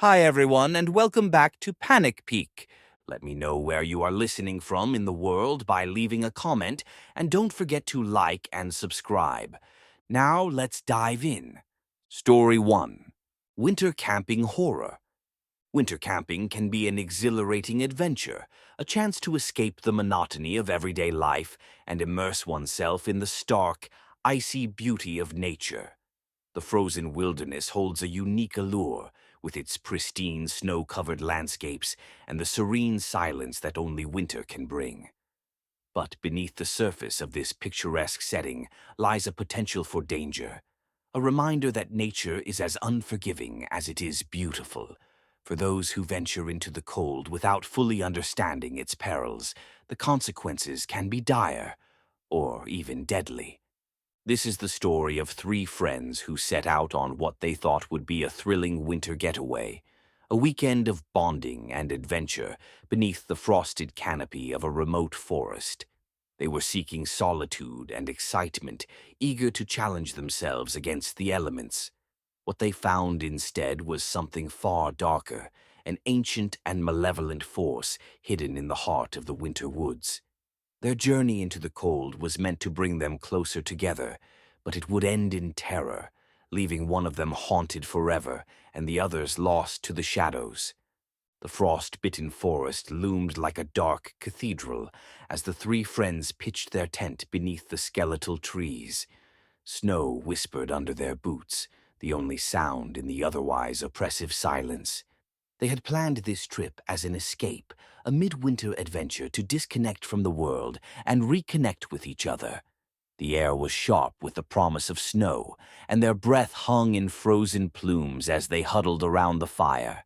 Hi, everyone, and welcome back to Panic Peak. Let me know where you are listening from in the world by leaving a comment, and don't forget to like and subscribe. Now, let's dive in. Story 1. Winter Camping Horror. Winter camping can be an exhilarating adventure, a chance to escape the monotony of everyday life and immerse oneself in the stark, icy beauty of nature. The frozen wilderness holds a unique allure, with its pristine snow-covered landscapes and the serene silence that only winter can bring. But beneath the surface of this picturesque setting lies a potential for danger, a reminder that nature is as unforgiving as it is beautiful. For those who venture into the cold without fully understanding its perils, the consequences can be dire, or even deadly. This is the story of three friends who set out on what they thought would be a thrilling winter getaway, a weekend of bonding and adventure beneath the frosted canopy of a remote forest. They were seeking solitude and excitement, eager to challenge themselves against the elements. What they found instead was something far darker, an ancient and malevolent force hidden in the heart of the winter woods. Their journey into the cold was meant to bring them closer together, but it would end in terror, leaving one of them haunted forever and the others lost to the shadows. The frost-bitten forest loomed like a dark cathedral as the three friends pitched their tent beneath the skeletal trees. Snow whispered under their boots, the only sound in the otherwise oppressive silence. They had planned this trip as an escape, a midwinter adventure to disconnect from the world and reconnect with each other. The air was sharp with the promise of snow, and their breath hung in frozen plumes as they huddled around the fire.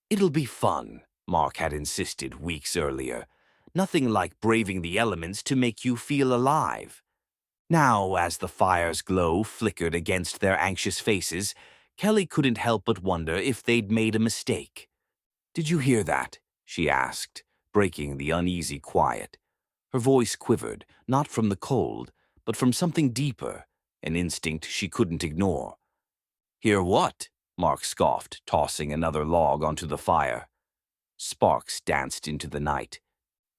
"It'll be fun," Mark had insisted weeks earlier. "Nothing like braving the elements to make you feel alive." Now, as the fire's glow flickered against their anxious faces, Kelly couldn't help but wonder if they'd made a mistake. "Did you hear that?" she asked, breaking the uneasy quiet. Her voice quivered, not from the cold, but from something deeper, an instinct she couldn't ignore. "Hear what?" Mark scoffed, tossing another log onto the fire. Sparks danced into the night.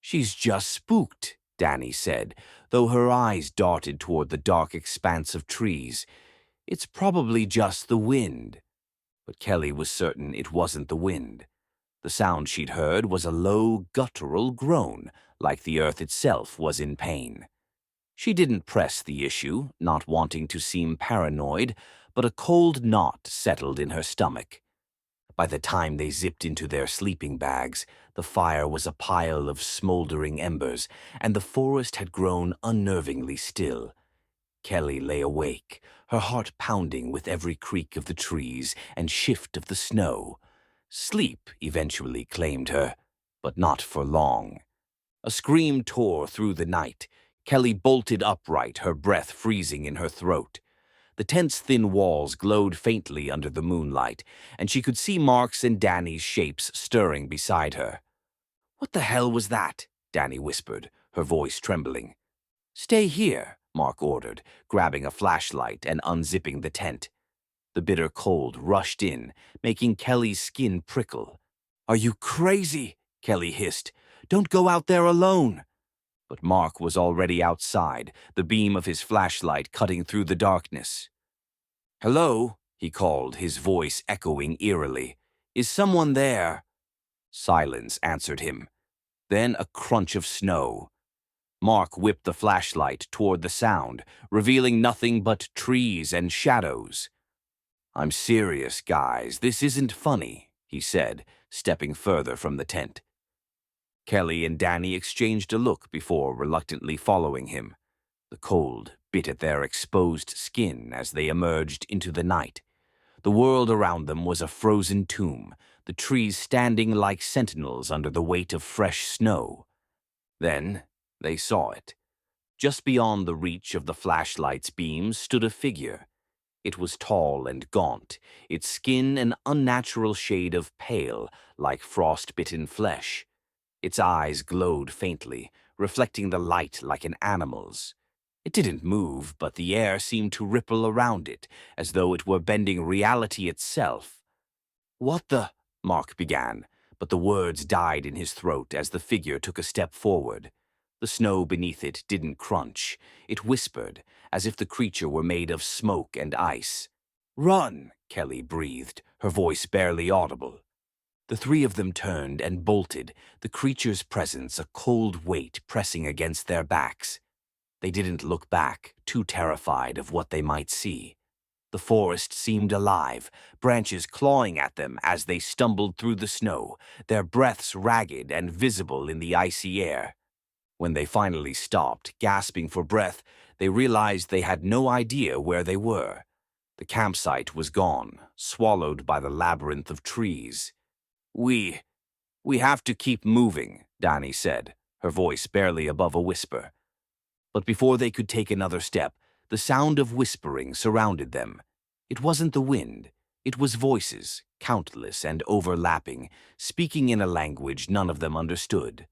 "She's just spooked," Danny said, though her eyes darted toward the dark expanse of trees. "It's probably just the wind." But Kelly was certain it wasn't the wind. The sound she'd heard was a low, guttural groan, like the earth itself was in pain. She didn't press the issue, not wanting to seem paranoid, but a cold knot settled in her stomach. By the time they zipped into their sleeping bags, the fire was a pile of smoldering embers, and the forest had grown unnervingly still. Kelly lay awake, her heart pounding with every creak of the trees and shift of the snow. Sleep eventually claimed her, but not for long. A scream tore through the night. Kelly bolted upright, her breath freezing in her throat. The tent's thin walls glowed faintly under the moonlight, and she could see Mark's and Danny's shapes stirring beside her. "What the hell was that?" Danny whispered, her voice trembling. "Stay here," Mark ordered, grabbing a flashlight and unzipping the tent. The bitter cold rushed in, making Kelly's skin prickle. "Are you crazy?" Kelly hissed. "Don't go out there alone." But Mark was already outside, the beam of his flashlight cutting through the darkness. "Hello?" he called, his voice echoing eerily. "Is someone there?" Silence answered him. Then a crunch of snow. Mark whipped the flashlight toward the sound, revealing nothing but trees and shadows. "I'm serious, guys. This isn't funny," he said, stepping further from the tent. Kelly and Danny exchanged a look before reluctantly following him. The cold bit at their exposed skin as they emerged into the night. The world around them was a frozen tomb, the trees standing like sentinels under the weight of fresh snow. Then they saw it. Just beyond the reach of the flashlight's beams stood a figure. It was tall and gaunt, its skin an unnatural shade of pale, like frost-bitten flesh. Its eyes glowed faintly, reflecting the light like an animal's. It didn't move, but the air seemed to ripple around it, as though it were bending reality itself. "What the?" Mark began, but the words died in his throat as the figure took a step forward. The snow beneath it didn't crunch. It whispered, as if the creature were made of smoke and ice. "Run!" Kelly breathed, her voice barely audible. The three of them turned and bolted, the creature's presence a cold weight pressing against their backs. They didn't look back, too terrified of what they might see. The forest seemed alive, branches clawing at them as they stumbled through the snow, their breaths ragged and visible in the icy air. When they finally stopped, gasping for breath, they realized they had no idea where they were. The campsite was gone, swallowed by the labyrinth of trees. We have to keep moving," Danny said, her voice barely above a whisper. But before they could take another step, the sound of whispering surrounded them. It wasn't the wind. It was voices, countless and overlapping, speaking in a language none of them understood.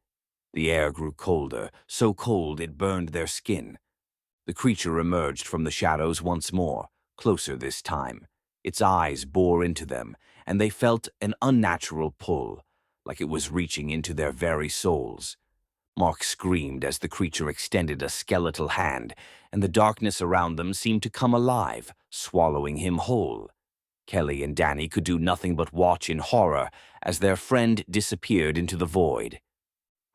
The air grew colder, so cold it burned their skin. The creature emerged from the shadows once more, closer this time. Its eyes bore into them, and they felt an unnatural pull, like it was reaching into their very souls. Mark screamed as the creature extended a skeletal hand, and the darkness around them seemed to come alive, swallowing him whole. Kelly and Danny could do nothing but watch in horror as their friend disappeared into the void.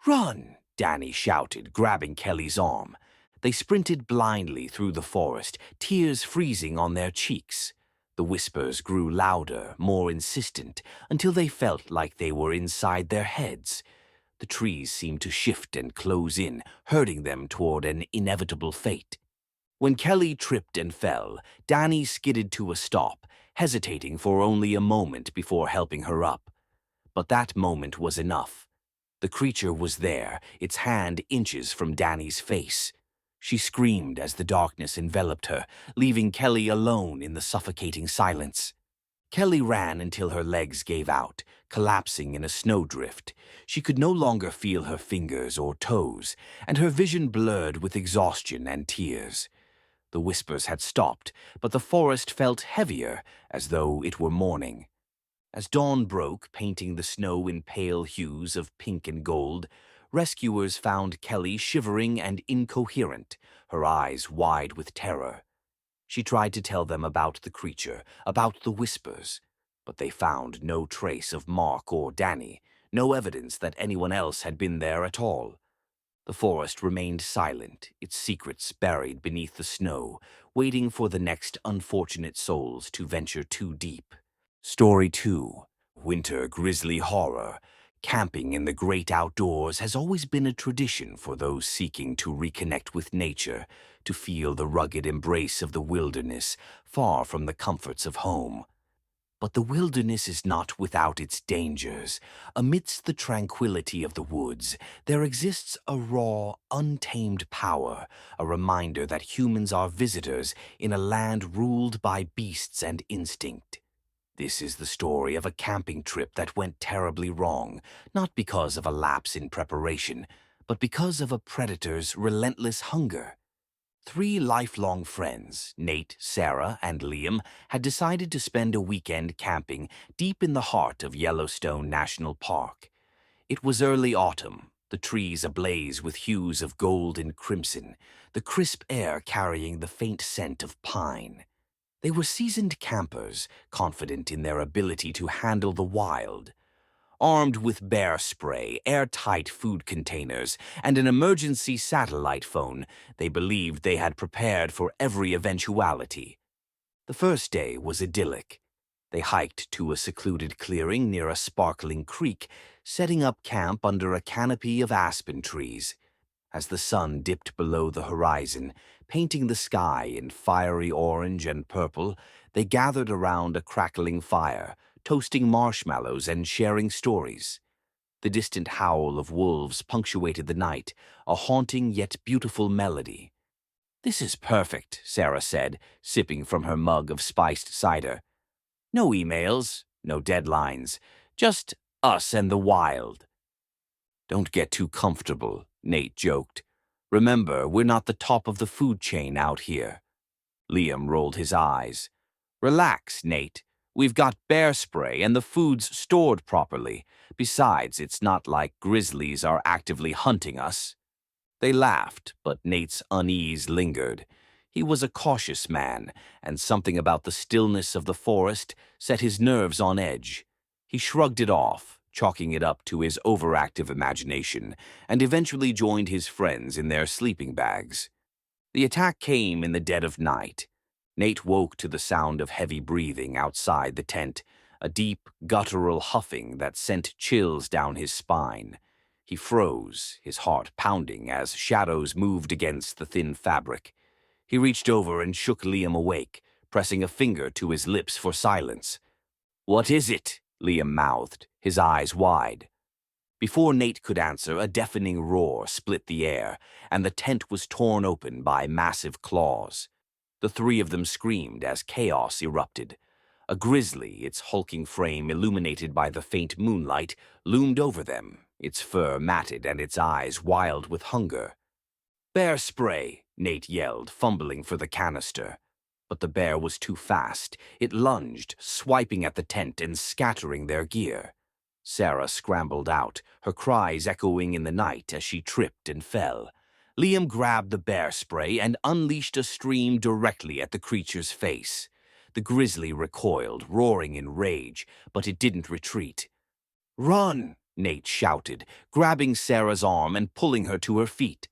"Run!" Danny shouted, grabbing Kelly's arm. They sprinted blindly through the forest, tears freezing on their cheeks. The whispers grew louder, more insistent, until they felt like they were inside their heads. The trees seemed to shift and close in, herding them toward an inevitable fate. When Kelly tripped and fell, Danny skidded to a stop, hesitating for only a moment before helping her up. But that moment was enough. The creature was there, its hand inches from Danny's face. She screamed as the darkness enveloped her, leaving Kelly alone in the suffocating silence. Kelly ran until her legs gave out, collapsing in a snowdrift. She could no longer feel her fingers or toes, and her vision blurred with exhaustion and tears. The whispers had stopped, but the forest felt heavier, as though it were morning. As dawn broke, painting the snow in pale hues of pink and gold, rescuers found Kelly shivering and incoherent, her eyes wide with terror. She tried to tell them about the creature, about the whispers, but they found no trace of Mark or Danny, no evidence that anyone else had been there at all. The forest remained silent, its secrets buried beneath the snow, waiting for the next unfortunate souls to venture too deep. Story 2. Winter Grisly Horror. Camping in the great outdoors has always been a tradition for those seeking to reconnect with nature, to feel the rugged embrace of the wilderness, far from the comforts of home. But the wilderness is not without its dangers. Amidst the tranquility of the woods, there exists a raw, untamed power, a reminder that humans are visitors in a land ruled by beasts and instinct. This is the story of a camping trip that went terribly wrong, not because of a lapse in preparation, but because of a predator's relentless hunger. 3 lifelong friends, Nate, Sarah, and Liam, had decided to spend a weekend camping deep in the heart of Yellowstone National Park. It was early autumn, the trees ablaze with hues of gold and crimson, the crisp air carrying the faint scent of pine. They were seasoned campers, confident in their ability to handle the wild. Armed with bear spray, airtight food containers, and an emergency satellite phone, they believed they had prepared for every eventuality. The first day was idyllic. They hiked to a secluded clearing near a sparkling creek, setting up camp under a canopy of aspen trees. As the sun dipped below the horizon, painting the sky in fiery orange and purple, they gathered around a crackling fire, toasting marshmallows and sharing stories. The distant howl of wolves punctuated the night, a haunting yet beautiful melody. "This is perfect," Sarah said, sipping from her mug of spiced cider. "No emails, no deadlines, just us and the wild." "Don't get too comfortable," Nate joked. "Remember, we're not the top of the food chain out here." Liam rolled his eyes. "Relax, Nate. We've got bear spray and the food's stored properly. Besides, it's not like grizzlies are actively hunting us." They laughed, but Nate's unease lingered. He was a cautious man, and something about the stillness of the forest set his nerves on edge. He shrugged it off, chalking it up to his overactive imagination, and eventually joined his friends in their sleeping bags. The attack came in the dead of night. Nate woke to the sound of heavy breathing outside the tent, a deep, guttural huffing that sent chills down his spine. He froze, his heart pounding as shadows moved against the thin fabric. He reached over and shook Liam awake, pressing a finger to his lips for silence. "What is it?" Liam mouthed, his eyes wide. Before Nate could answer, a deafening roar split the air, and the tent was torn open by massive claws. The three of them screamed as chaos erupted. A grizzly, its hulking frame illuminated by the faint moonlight, loomed over them, its fur matted and its eyes wild with hunger. "Bear spray!" Nate yelled, fumbling for the canister. But the bear was too fast. It lunged, swiping at the tent and scattering their gear. Sarah scrambled out, her cries echoing in the night as she tripped and fell. Liam grabbed the bear spray and unleashed a stream directly at the creature's face. The grizzly recoiled, roaring in rage, but it didn't retreat. "Run!" Nate shouted, grabbing Sarah's arm and pulling her to her feet.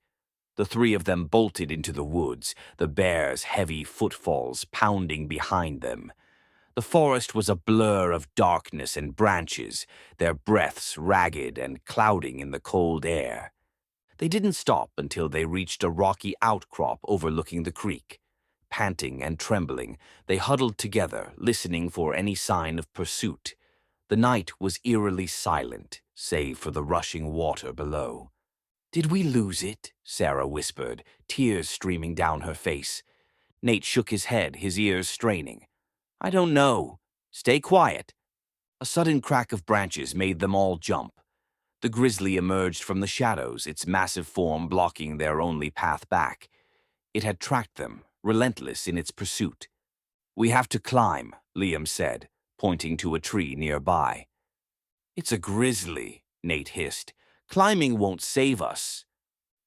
The three of them bolted into the woods, the bear's heavy footfalls pounding behind them. The forest was a blur of darkness and branches, their breaths ragged and clouding in the cold air. They didn't stop until they reached a rocky outcrop overlooking the creek. Panting and trembling, they huddled together, listening for any sign of pursuit. The night was eerily silent, save for the rushing water below. "Did we lose it?" Sarah whispered, tears streaming down her face. Nate shook his head, his ears straining. "I don't know. Stay quiet." A sudden crack of branches made them all jump. The grizzly emerged from the shadows, its massive form blocking their only path back. It had tracked them, relentless in its pursuit. "We have to climb," Liam said, pointing to a tree nearby. "It's a grizzly," Nate hissed. "Climbing won't save us."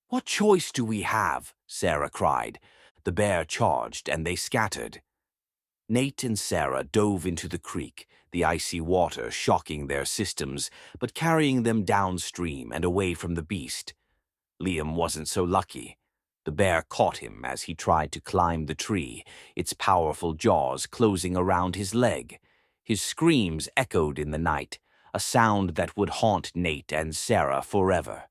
"What choice do we have?" Sarah cried. The bear charged, and they scattered. Nate and Sarah dove into the creek, the icy water shocking their systems, but carrying them downstream and away from the beast. Liam wasn't so lucky. The bear caught him as he tried to climb the tree, its powerful jaws closing around his leg. His screams echoed in the night, a sound that would haunt Nate and Sarah forever.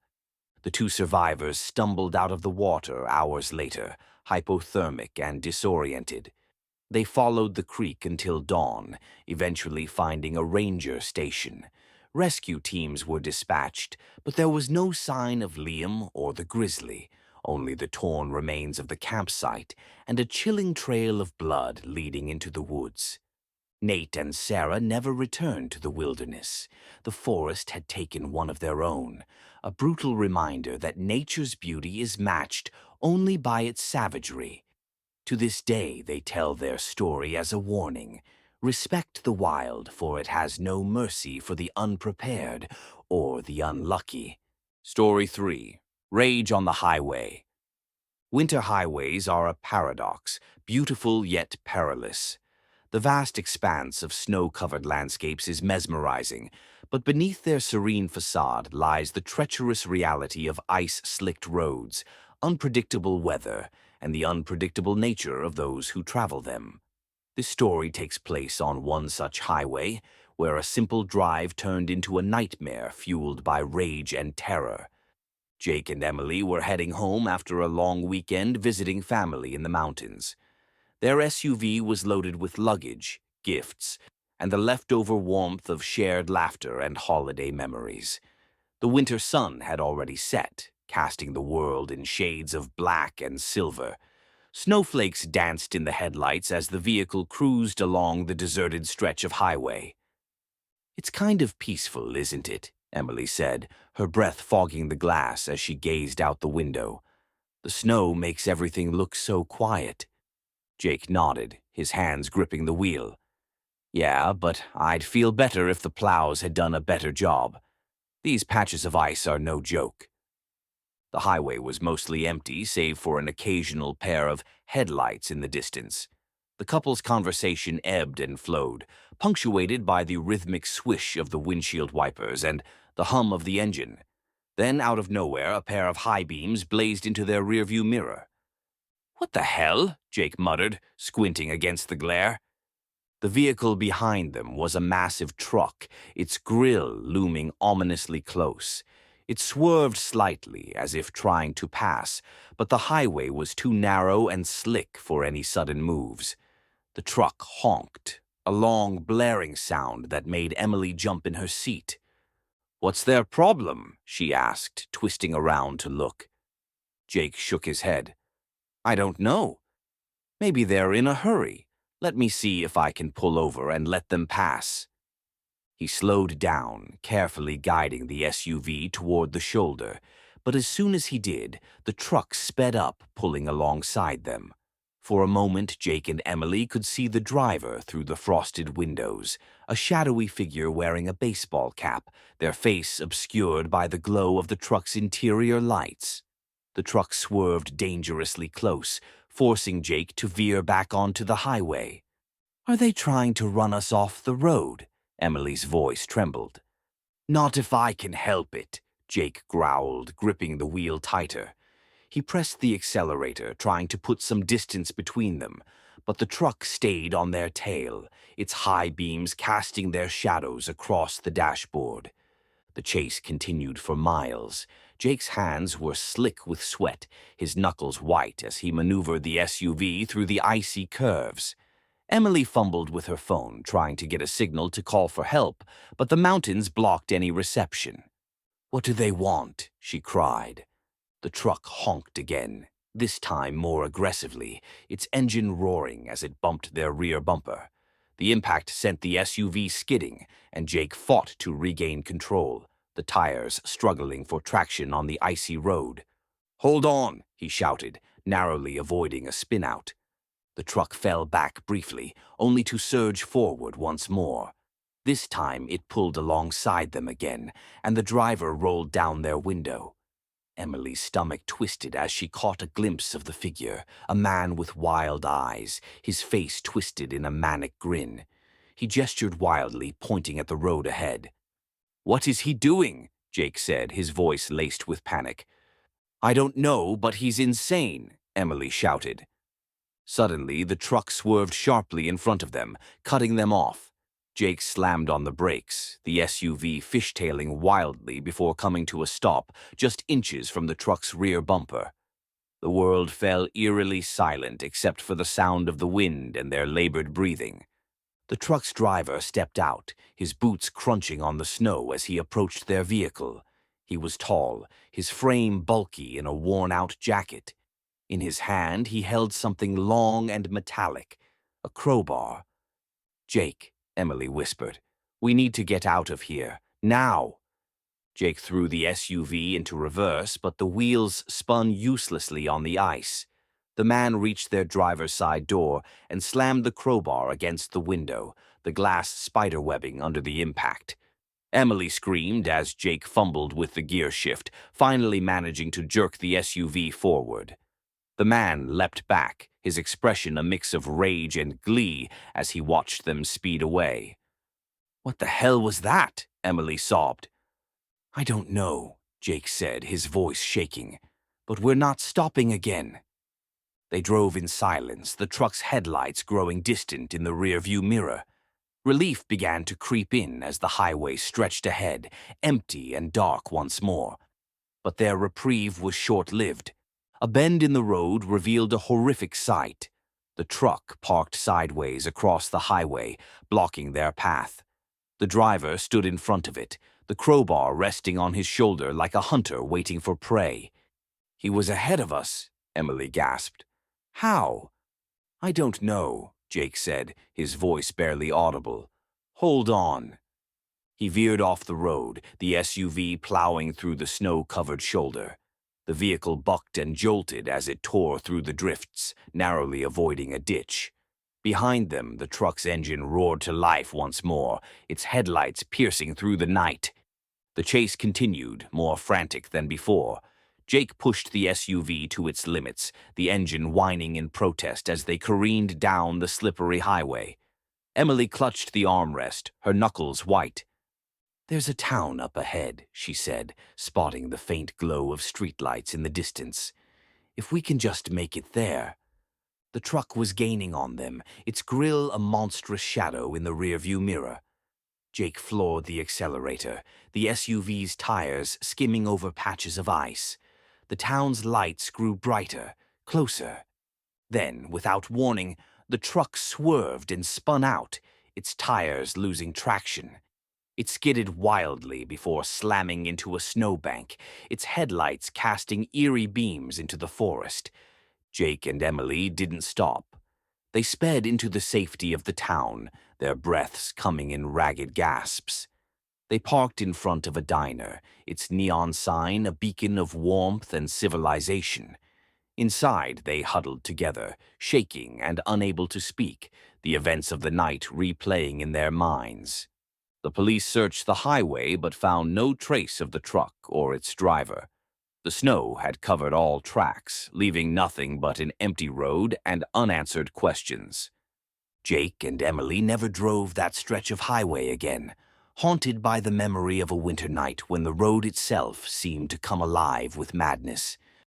The two survivors stumbled out of the water hours later, hypothermic and disoriented. They followed the creek until dawn, eventually finding a ranger station. Rescue teams were dispatched, but there was no sign of Liam or the grizzly, only the torn remains of the campsite and a chilling trail of blood leading into the woods. Nate and Sarah never returned to the wilderness. The forest had taken one of their own, a brutal reminder that nature's beauty is matched only by its savagery. To this day, they tell their story as a warning. Respect the wild, for it has no mercy for the unprepared or the unlucky. Story 3. Rage on the Highway. Winter highways are a paradox, beautiful yet perilous. The vast expanse of snow-covered landscapes is mesmerizing, but beneath their serene facade lies the treacherous reality of ice-slicked roads, unpredictable weather, and the unpredictable nature of those who travel them. This story takes place on one such highway, where a simple drive turned into a nightmare fueled by rage and terror. Jake and Emily were heading home after a long weekend visiting family in the mountains. Their SUV was loaded with luggage, gifts, and the leftover warmth of shared laughter and holiday memories. The winter sun had already set, casting the world in shades of black and silver. Snowflakes danced in the headlights as the vehicle cruised along the deserted stretch of highway. "It's kind of peaceful, isn't it?" Emily said, her breath fogging the glass as she gazed out the window. "The snow makes everything look so quiet." Jake nodded, his hands gripping the wheel. Yeah, but I'd feel better if the plows had done a better job. These patches of ice are no joke. The highway was mostly empty, save for an occasional pair of headlights in the distance. The couple's conversation ebbed and flowed, punctuated by the rhythmic swish of the windshield wipers and the hum of the engine. Then, out of nowhere, a pair of high beams blazed into their rearview mirror. "What the hell?" Jake muttered, squinting against the glare. The vehicle behind them was a massive truck, its grille looming ominously close. It swerved slightly, as if trying to pass, but the highway was too narrow and slick for any sudden moves. The truck honked, a long, blaring sound that made Emily jump in her seat. "What's their problem?" she asked, twisting around to look. Jake shook his head. "I don't know. Maybe they're in a hurry. Let me see if I can pull over and let them pass." He slowed down, carefully guiding the SUV toward the shoulder, but as soon as he did, the truck sped up, pulling alongside them. For a moment, Jake and Emily could see the driver through the frosted windows, a shadowy figure wearing a baseball cap, their face obscured by the glow of the truck's interior lights. The truck swerved dangerously close, forcing Jake to veer back onto the highway. "Are they trying to run us off the road?" Emily's voice trembled. "Not if I can help it," Jake growled, gripping the wheel tighter. He pressed the accelerator, trying to put some distance between them, but the truck stayed on their tail, its high beams casting their shadows across the dashboard. The chase continued for miles. Jake's hands were slick with sweat, his knuckles white as he maneuvered the SUV through the icy curves. Emily fumbled with her phone, trying to get a signal to call for help, but the mountains blocked any reception. "What do they want?" she cried. The truck honked again, this time more aggressively, its engine roaring as it bumped their rear bumper. The impact sent the SUV skidding, and Jake fought to regain control, the tires struggling for traction on the icy road. "Hold on," he shouted, narrowly avoiding a spin-out. The truck fell back briefly, only to surge forward once more. This time it pulled alongside them again, and the driver rolled down their window. Emily's stomach twisted as she caught a glimpse of the figure, a man with wild eyes, his face twisted in a manic grin. He gestured wildly, pointing at the road ahead. "What is he doing?" Jake said, his voice laced with panic. "I don't know, but he's insane," Emily shouted. Suddenly, the truck swerved sharply in front of them, cutting them off. Jake slammed on the brakes, the SUV fishtailing wildly before coming to a stop just inches from the truck's rear bumper. The world fell eerily silent except for the sound of the wind and their labored breathing. The truck's driver stepped out, his boots crunching on the snow as he approached their vehicle. He was tall, his frame bulky in a worn-out jacket. In his hand, he held something long and metallic, a crowbar. "Jake," Emily whispered, "we need to get out of here, now." Jake threw the SUV into reverse, but the wheels spun uselessly on the ice. The man reached their driver's side door and slammed the crowbar against the window, the glass spiderwebbing under the impact. Emily screamed as Jake fumbled with the gear shift, finally managing to jerk the SUV forward. The man leapt back, his expression a mix of rage and glee as he watched them speed away. "What the hell was that?" Emily sobbed. "I don't know," Jake said, his voice shaking, "but we're not stopping again." They drove in silence, the truck's headlights growing distant in the rearview mirror. Relief began to creep in as the highway stretched ahead, empty and dark once more. But their reprieve was short-lived. A bend in the road revealed a horrific sight. The truck parked sideways across the highway, blocking their path. The driver stood in front of it, the crowbar resting on his shoulder like a hunter waiting for prey. "He was ahead of us," Emily gasped. "How?" "I don't know," Jake said, his voice barely audible. "Hold on." He veered off the road, the SUV plowing through the snow-covered shoulder. The vehicle bucked and jolted as it tore through the drifts, narrowly avoiding a ditch. Behind them, the truck's engine roared to life once more, its headlights piercing through the night. The chase continued, more frantic than before. Jake pushed the SUV to its limits, the engine whining in protest as they careened down the slippery highway. Emily clutched the armrest, her knuckles white. "There's a town up ahead," she said, spotting the faint glow of streetlights in the distance. "If we can just make it there." The truck was gaining on them, its grille a monstrous shadow in the rearview mirror. Jake floored the accelerator, the SUV's tires skimming over patches of ice. The town's lights grew brighter, closer. Then, without warning, the truck swerved and spun out, its tires losing traction. It skidded wildly before slamming into a snowbank, its headlights casting eerie beams into the forest. Jake and Emily didn't stop. They sped into the safety of the town, their breaths coming in ragged gasps. They parked in front of a diner, its neon sign a beacon of warmth and civilization. Inside, they huddled together, shaking and unable to speak, the events of the night replaying in their minds. The police searched the highway but found no trace of the truck or its driver. The snow had covered all tracks, leaving nothing but an empty road and unanswered questions. Jake and Emily never drove that stretch of highway again, haunted by the memory of a winter night when the road itself seemed to come alive with madness.